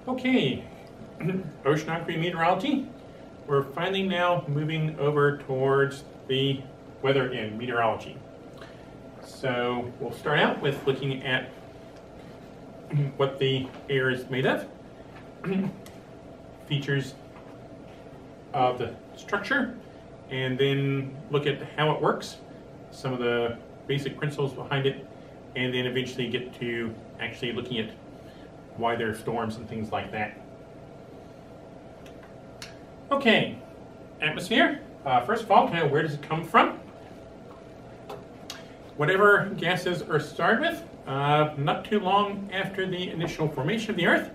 Okay, oceanography meteorology. We're finally now moving over towards the weather in meteorology. So we'll start out with looking at what the air is made of, features of the structure, and then look at how it works, some of the basic principles behind it, and then eventually get to actually looking at why there are storms and things like that. Okay, atmosphere. First of all, where does it come from? Whatever gases are started with, not too long after the initial formation of the Earth,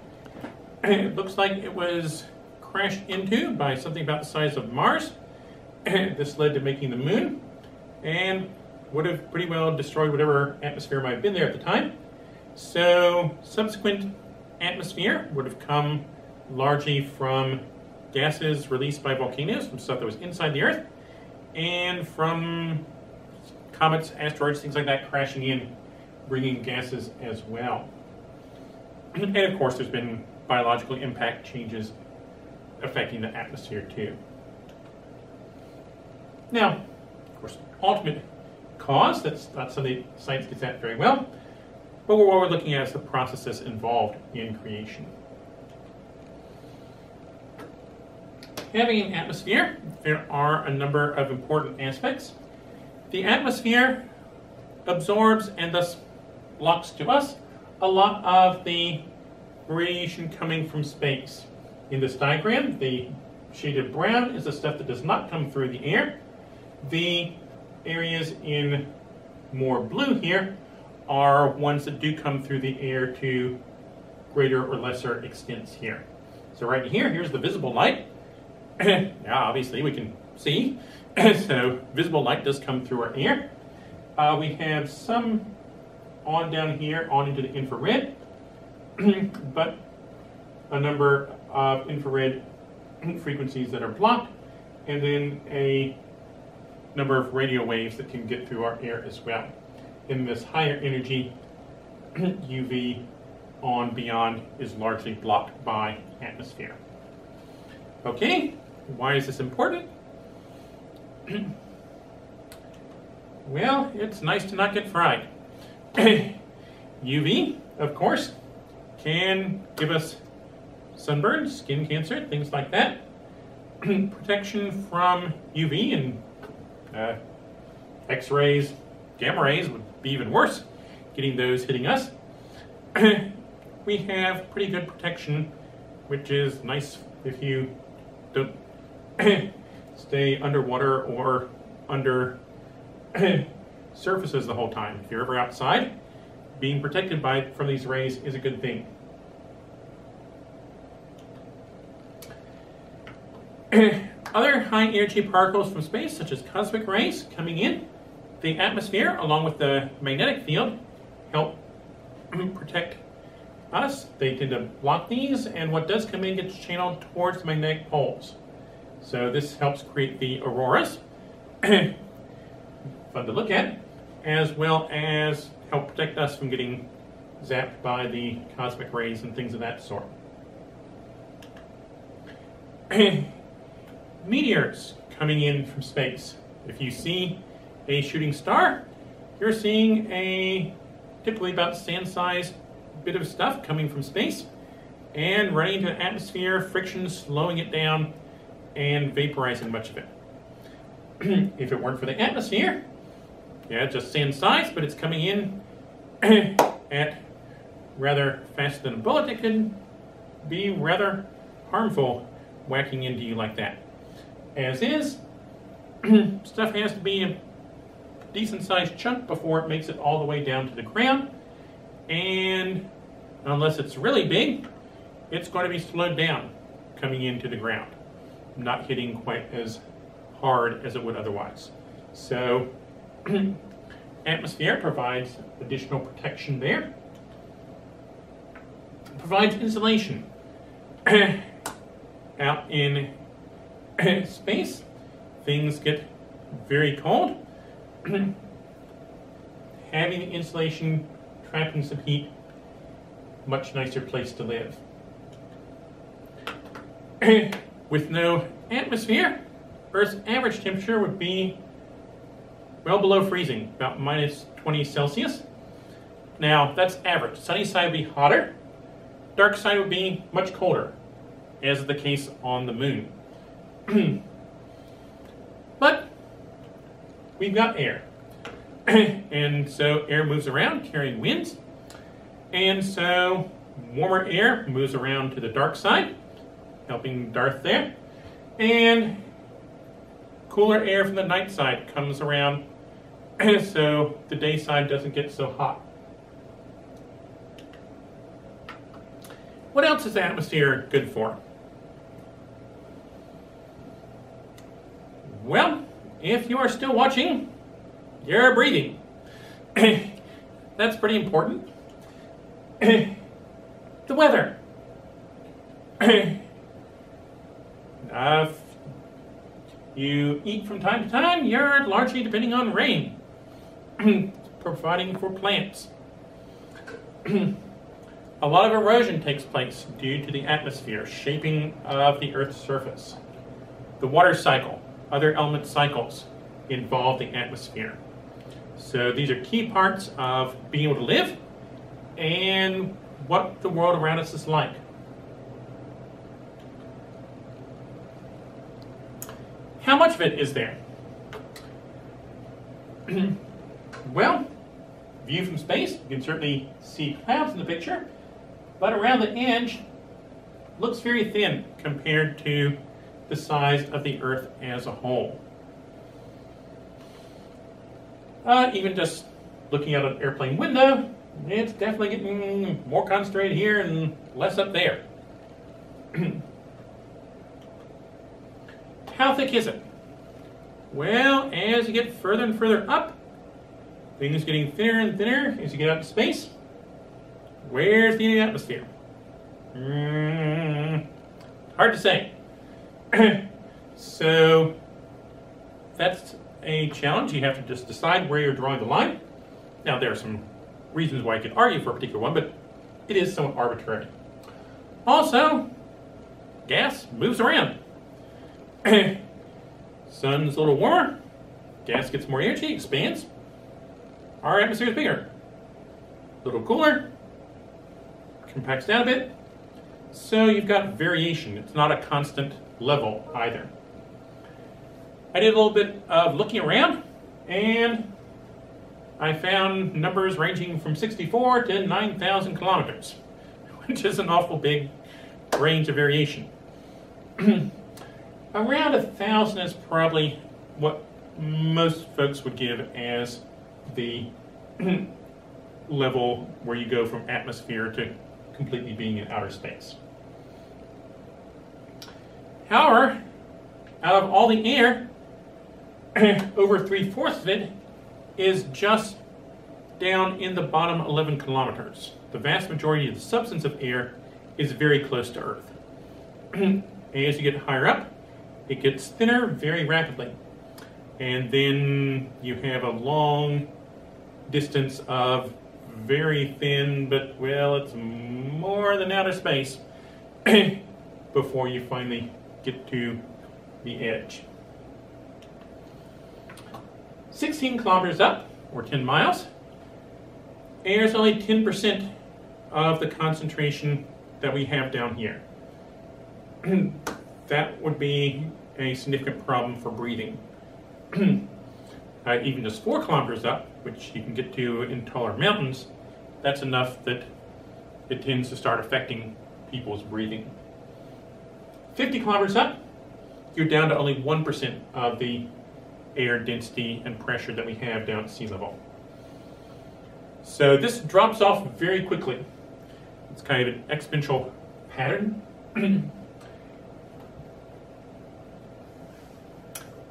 it looks like it was crashed into by something about the size of Mars. This led to making the Moon, and would have pretty well destroyed whatever atmosphere might have been there at the time. So subsequent atmosphere would have come largely from gases released by volcanoes, from stuff that was inside the Earth, and from comets, asteroids, things like that crashing in, bringing gases as well. And of course, there's been biological impact changes affecting the atmosphere too. Now, of course, ultimate cause, that's not something science gets at very well, but what we're looking at is the processes involved in creation. Having an atmosphere, there are a number of important aspects. The atmosphere absorbs and thus blocks to us a lot of the radiation coming from space. In this diagram, the shaded brown is the stuff that does not come through the air. The areas in more blue here are ones that do come through the air to greater or lesser extents here. So right here, here's the visible light. Now obviously we can see, so visible light does come through our air. We have some on down here on into the infrared, but a number of infrared frequencies that are blocked, and then a number of radio waves that can get through our air as well. In this higher energy, UV on beyond is largely blocked by atmosphere. Okay, why is this important? Well, it's nice to not get fried. UV, of course, can give us sunburns, skin cancer, things like that. Protection from UV and X-rays, gamma rays would be even worse, getting those hitting us. We have pretty good protection, which is nice if you don't stay underwater or under surfaces the whole time. If you're ever outside, being protected from these rays is a good thing. Other high energy particles from space, such as cosmic rays coming in the atmosphere along with the magnetic field, help protect us. They tend to block these, and what does come in gets channeled towards the magnetic poles. So this helps create the auroras, fun to look at, as well as help protect us from getting zapped by the cosmic rays and things of that sort. Meteors coming in from space. If you see a shooting star, you're seeing a typically about sand-sized bit of stuff coming from space and running into the atmosphere, friction slowing it down and vaporizing much of it. If it weren't for the atmosphere, yeah, just sand size, but it's coming in at rather faster than a bullet, it could be rather harmful whacking into you like that. As is, stuff has to be a decent sized chunk before it makes it all the way down to the ground, and unless it's really big, it's going to be slowed down coming into the ground, not hitting quite as hard as it would otherwise. So atmosphere provides additional protection there. Provides insulation. Out in space, things get very cold. Having the insulation trapping some heat, much nicer place to live. With no atmosphere, Earth's average temperature would be well below freezing, about minus 20 Celsius. Now, that's average. Sunny side would be hotter. Dark side would be much colder, as is the case on the moon. But we've got air. And so air moves around, carrying winds. And so warmer air moves around to the dark side, helping Darth there. And cooler air from the night side comes around, so the day side doesn't get so hot. What else is the atmosphere good for? Well, if you are still watching, you're breathing. That's pretty important. The weather. If you eat from time to time, you're largely depending on rain, providing for plants. A lot of erosion takes place due to the atmosphere, shaping of the Earth's surface. The water cycle, other element cycles involve the atmosphere. So these are key parts of being able to live and what the world around us is like. How much of it is there? Well, view from space, you can certainly see clouds in the picture, but around the edge looks very thin compared to the size of the Earth as a whole. Even just looking out an airplane window, it's definitely getting more concentrated here and less up there. How thick is it? Well, as you get further and further up, things getting thinner and thinner as you get out in space. Where's the atmosphere? Hard to say. So that's a challenge. You have to just decide where you're drawing the line. Now, there are some reasons why you could argue for a particular one, but it is somewhat arbitrary. Also, gas moves around. Sun's a little warmer, gas gets more energy, expands. Our atmosphere is bigger. A little cooler, compacts down a bit. So you've got variation. It's not a constant level either. I did a little bit of looking around, and I found numbers ranging from 64 to 9,000 kilometers, which is an awful big range of variation. Around 1,000 is probably what most folks would give as the level where you go from atmosphere to completely being in outer space. However, out of all the air, over 3/4 of it is just down in the bottom 11 kilometers. The vast majority of the substance of air is very close to Earth. As you get higher up, it gets thinner very rapidly. And then you have a long distance of very thin, but, well, it's more than outer space before you finally get to the edge. 16 kilometers up, or 10 miles, air is only 10% of the concentration that we have down here. That would be a significant problem for breathing. Even just 4 kilometers up, which you can get to in taller mountains, that's enough that it tends to start affecting people's breathing. 50 kilometers up, you're down to only 1% of the air density and pressure that we have down at sea level. So this drops off very quickly. It's kind of an exponential pattern.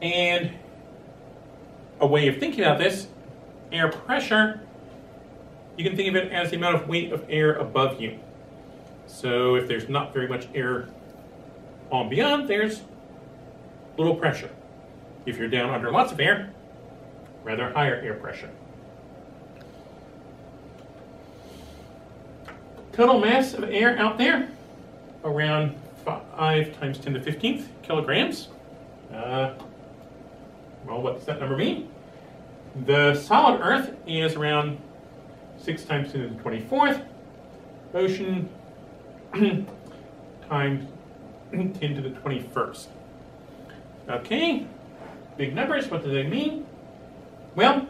And a way of thinking about this, air pressure, you can think of it as the amount of weight of air above you. So if there's not very much air on beyond, there's little pressure. If you're down under lots of air, rather higher air pressure. Total mass of air out there, around 5 times 10 to the 15th kilograms. Well, what does that number mean? The solid Earth is around 6 times 10 to the 24th. Ocean times 10 to the 21st. Okay, big numbers, what do they mean? Well,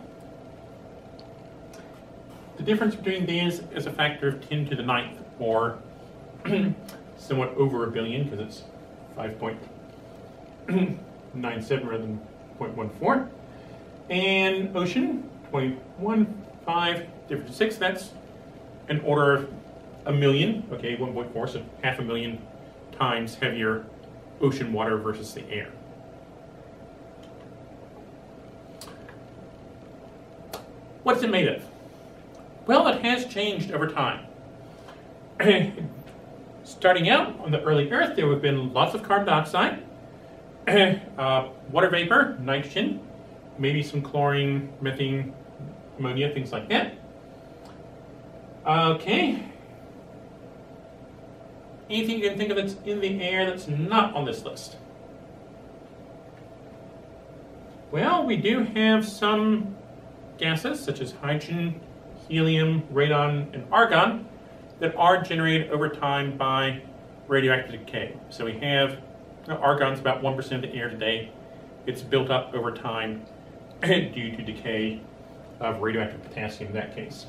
the difference between these is a factor of 10 to the 9th, or somewhat over a billion, because it's 5.97 rather than 0.14. And ocean, 21.5 divided to 6, that's an order of a million, okay, 1.4, so half a million times heavier ocean water versus the air. What's it made of? Well, it has changed over time. Starting out on the early Earth, there would have been lots of carbon dioxide, water vapor, nitrogen, maybe some chlorine, methane, ammonia, things like that. Okay. Anything you can think of that's in the air that's not on this list? Well, we do have some gases, such as hydrogen, helium, radon, and argon, that are generated over time by radioactive decay. So we have, argon's about 1% of the air today. It's built up over time due to decay of radioactive potassium in that case.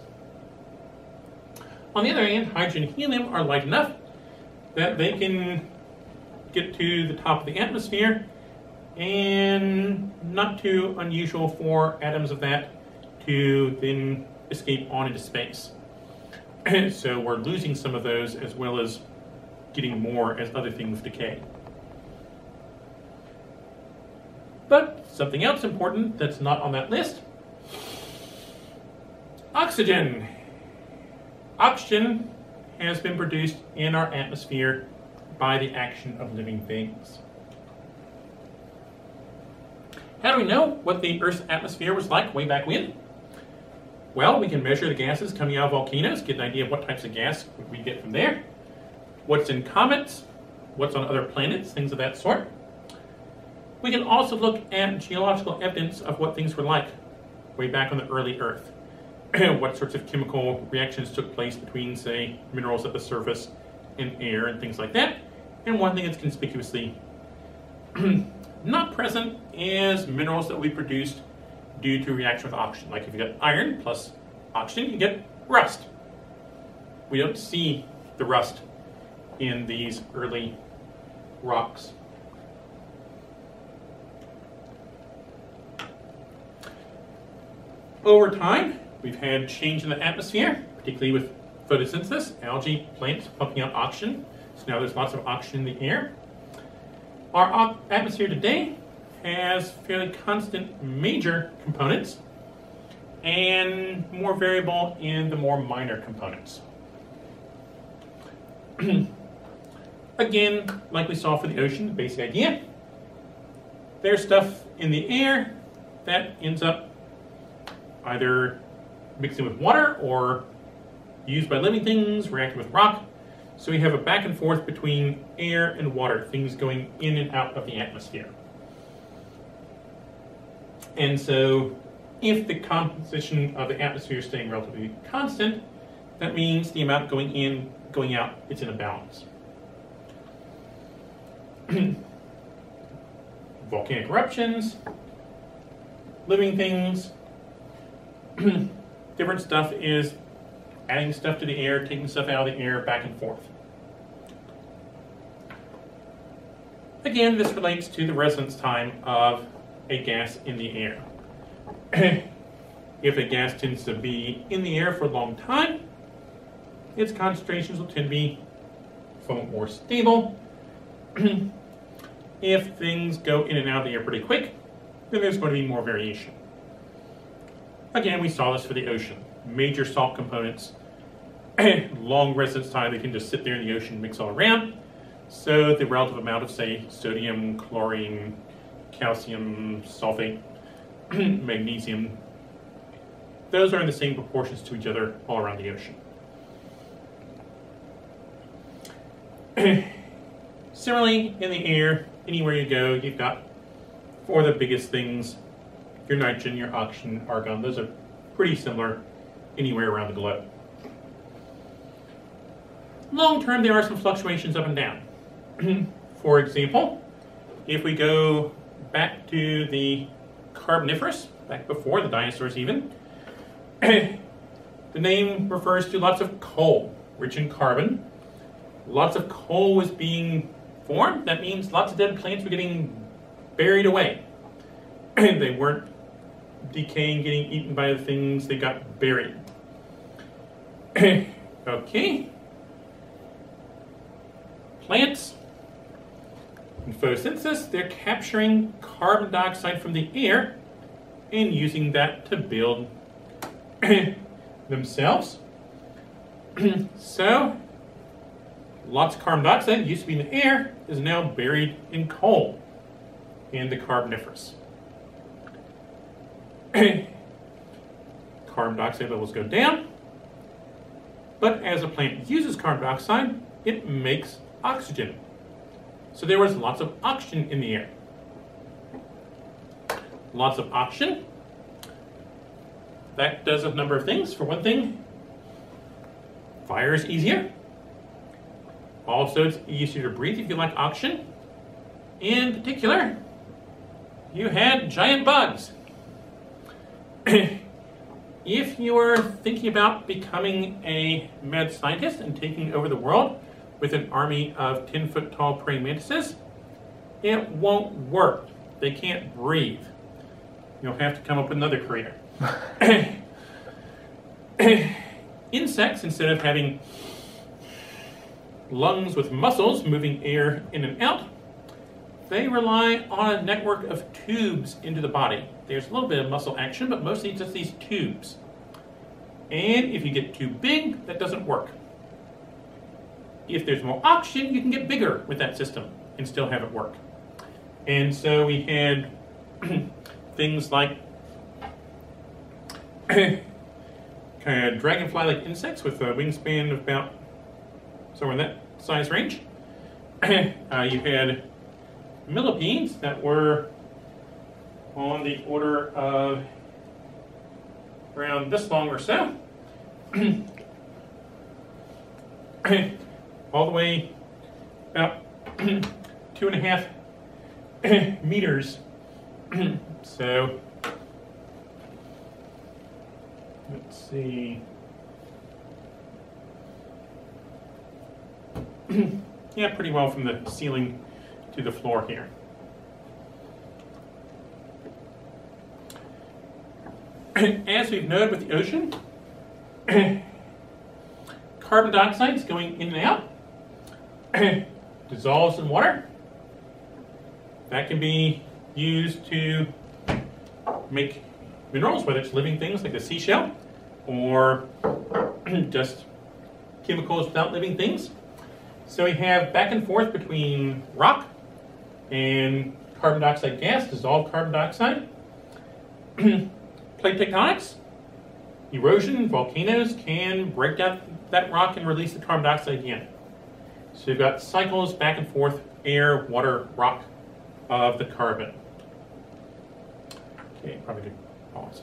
On the other hand, hydrogen and helium are light enough that they can get to the top of the atmosphere, and not too unusual for atoms of that to then escape on into space. So we're losing some of those as well as getting more as other things decay. But something else important that's not on that list: oxygen. Oxygen has been produced in our atmosphere by the action of living things. How do we know what the Earth's atmosphere was like way back when? Well, we can measure the gases coming out of volcanoes, get an idea of what types of gas we get from there, what's in comets, what's on other planets, things of that sort. We can also look at geological evidence of what things were like way back on the early Earth. What sorts of chemical reactions took place between, say, minerals at the surface and air and things like that. And one thing that's conspicuously not present is minerals that we produced due to reaction with oxygen. Like if you get iron plus oxygen, you get rust. We don't see the rust in these early rocks. Over time, we've had change in the atmosphere, particularly with photosynthesis, algae, plants pumping out oxygen. So now there's lots of oxygen in the air. Our atmosphere today has fairly constant major components and more variable in the more minor components. Again, like we saw for the ocean, the basic idea, there's stuff in the air that ends up either mixing with water or used by living things, reacting with rock. So we have a back and forth between air and water, things going in and out of the atmosphere. And so if the composition of the atmosphere is staying relatively constant, that means the amount going in, going out, it's in a balance. Volcanic eruptions, living things, different stuff is adding stuff to the air, taking stuff out of the air, back and forth. Again, this relates to the residence time of a gas in the air. If a gas tends to be in the air for a long time, its concentrations will tend to be somewhat more stable. If things go in and out of the air pretty quick, then there's going to be more variation. Again, we saw this for the ocean. Major salt components, long residence time, they can just sit there in the ocean and mix all around. So the relative amount of, say, sodium, chlorine, calcium, sulfate, magnesium, those are in the same proportions to each other all around the ocean. Similarly, in the air, anywhere you go, you've got four of the biggest things: your nitrogen, your oxygen, argon. Those are pretty similar anywhere around the globe. Long term, there are some fluctuations up and down. For example, if we go back to the Carboniferous, back before the dinosaurs even, the name refers to lots of coal, rich in carbon. Lots of coal was being formed. That means lots of dead plants were getting buried away. They weren't decaying, getting eaten by the things, they got buried. Okay. Plants, in photosynthesis, they're capturing carbon dioxide from the air and using that to build themselves. So, lots of carbon dioxide used to be in the air is now buried in coal in the Carboniferous. Carbon dioxide levels go down, but as a plant uses carbon dioxide, it makes oxygen. So there was lots of oxygen in the air. Lots of oxygen. That does a number of things. For one thing, fire is easier. Also, it's easier to breathe if you like oxygen. In particular, you had giant bugs. If you are thinking about becoming a mad scientist and taking over the world with an army of 10-foot tall praying mantises, it won't work. They can't breathe. You'll have to come up with another career. Insects, instead of having lungs with muscles moving air in and out, they rely on a network of tubes into the body. There's a little bit of muscle action, but mostly just these tubes. And if you get too big, that doesn't work. If there's more oxygen, you can get bigger with that system and still have it work. And so we had things like kind of dragonfly-like insects with a wingspan of about somewhere in that size range. You had millipedes that were on the order of around this long or so. All the way about 2.5 meters. So, let's see. Yeah, pretty well from the ceiling to the floor here. As we've noted with the ocean, carbon dioxide is going in and out, dissolves in water. That can be used to make minerals, whether it's living things like the seashell or just chemicals without living things. So we have back and forth between rock and carbon dioxide gas, dissolved carbon dioxide. Plate tectonics, erosion, volcanoes can break down that rock and release the carbon dioxide again. So you've got cycles back and forth, air, water, rock of the carbon. Okay, probably good pause.